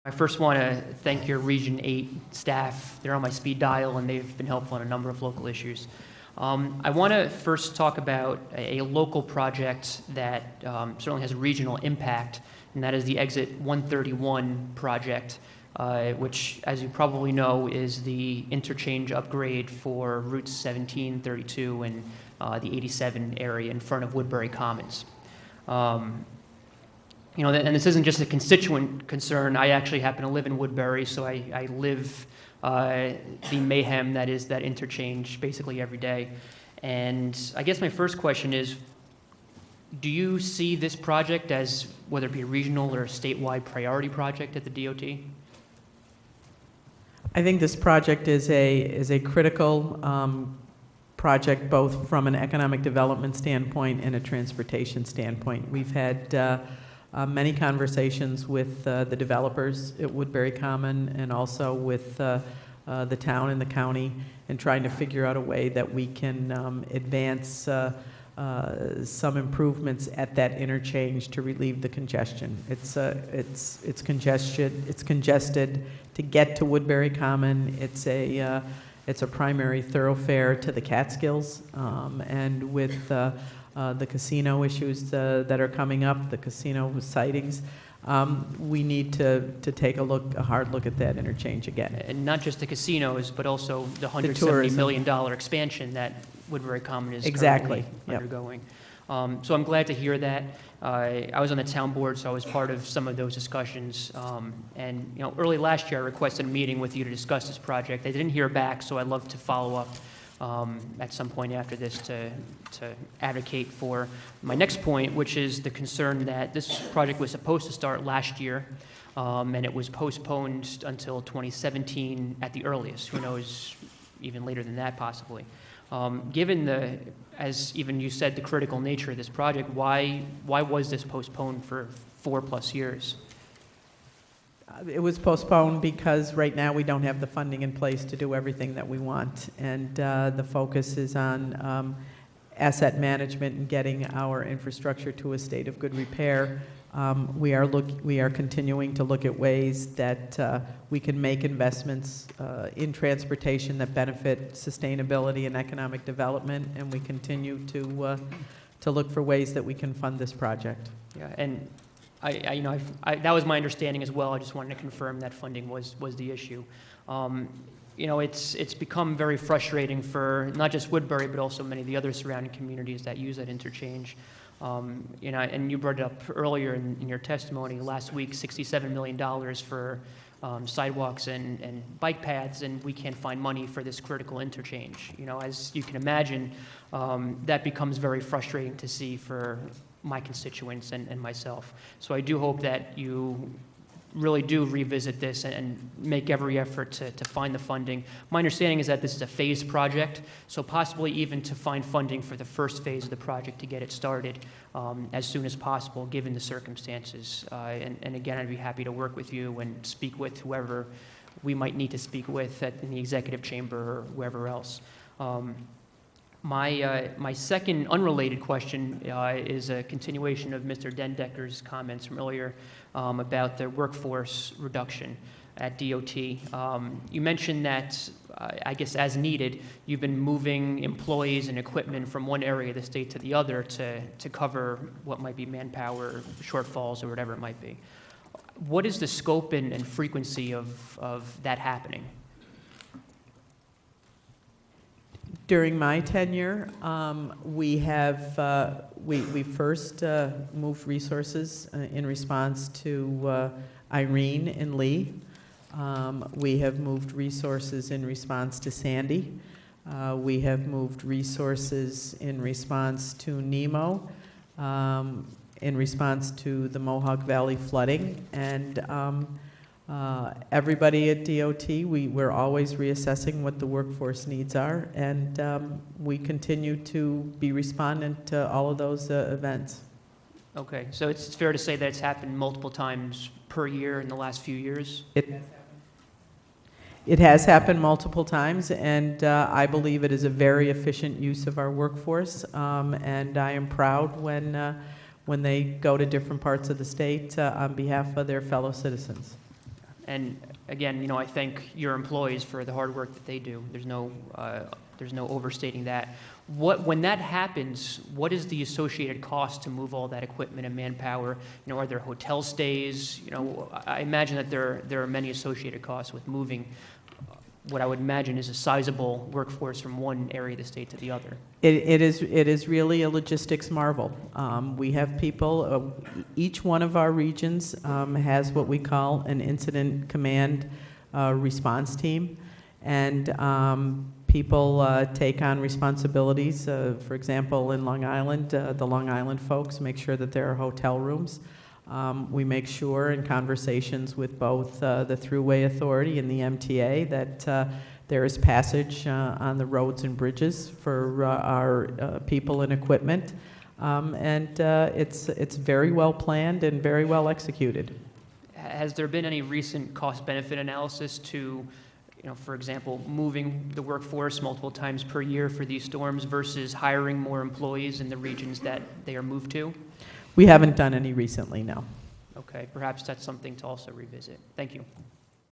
I first want to thank your Region 8 staff. They're on my speed dial, and they've been helpful on a number of local issues. I want to first talk about a local project that certainly has a regional impact, and that is the Exit 131 project, which, as you probably know, is the interchange upgrade for routes 17, 32, and the 87 area in front of Woodbury Commons. You know, and this isn't just a constituent concern. I actually happen to live in Woodbury, so I live the mayhem that is that interchange basically every day. And I guess my first question is, do you see this project as, whether it be a regional or a statewide priority project at the DOT? I think this project is a critical project, both from an economic development standpoint and a transportation standpoint. We've had many conversations with the developers at Woodbury Common and also with the town and the county, and trying to figure out a way that we can advance some improvements at that interchange to relieve the congestion. It's congested to get to Woodbury Common. It's a primary thoroughfare to the Catskills, and with the casino issues that are coming up, the casino sightings, we need to take a hard look at that interchange again. And not just the casinos, but also the $170 million expansion that Woodbury Common is currently undergoing. So I'm glad to hear that. I was on the town board, so I was part of some of those discussions. And you know, early last year, I requested a meeting with you to discuss this project. I didn't hear back, so I'd love to follow up at some point after this to advocate for my next point, which is the concern that this project was supposed to start last year, and it was postponed until 2017 at the earliest. Who knows, even later than that possibly. Given as even you said, the critical nature of this project, why was this postponed for 4+ years? It was postponed because right now we don't have the funding in place to do everything that we want, and the focus is on asset management and getting our infrastructure to a state of good repair. We are continuing to look at ways that we can make investments in transportation that benefit sustainability and economic development, and we continue to look for ways that we can fund this project. Yeah, and that was my understanding as well. I just wanted to confirm that funding was the issue. You know, it's become very frustrating for not just Woodbury, but also many of the other surrounding communities that use that interchange. You know, and you brought it up earlier in your testimony last week, $67 million for sidewalks and bike paths, and we can't find money for this critical interchange. You know, as you can imagine, that becomes very frustrating to see for my constituents and myself. So I do hope that you really do revisit this and make every effort to find the funding. My understanding is that this is a phased project, so possibly even to find funding for the first phase of the project to get it started as soon as possible, given the circumstances. And again, I'd be happy to work with you and speak with whoever we might need to speak with in the executive chamber or wherever else. My second unrelated question is a continuation of Mr. Dendecker's comments from earlier about the workforce reduction at DOT. You mentioned that, I guess as needed, you've been moving employees and equipment from one area of the state to the other to cover what might be manpower shortfalls or whatever it might be. What is the scope and frequency of that happening? During my tenure, we first moved resources in response to Irene and Lee. We have moved resources in response to Sandy. We have moved resources in response to Nemo, in response to the Mohawk Valley flooding, and everybody at DOT, we're always reassessing what the workforce needs are, and we continue to be respondent to all of those events. Okay, so it's fair to say that it's happened multiple times per year in the last few years? It has happened multiple times, and I believe it is a very efficient use of our workforce, and I am proud when they go to different parts of the state on behalf of their fellow citizens. And again, I thank your employees for the hard work that they do. There's no overstating that. When that happens, what is the associated cost to move all that equipment and manpower? Are there hotel stays? I imagine that there are many associated costs with moving what I would imagine is a sizable workforce from one area of the state to the other. It is really a logistics marvel. We have people, each one of our regions has what we call an incident command response team, and people take on responsibilities. For example, in Long Island, the Long Island folks make sure that there are hotel rooms. We make sure in conversations with both the Thruway Authority and the MTA that there is passage on the roads and bridges for our people and equipment. And it's very well planned and very well executed. Has there been any recent cost-benefit analysis to, for example, moving the workforce multiple times per year for these storms versus hiring more employees in the regions that they are moved to? We haven't done any recently, no. Okay, perhaps that's something to also revisit. Thank you.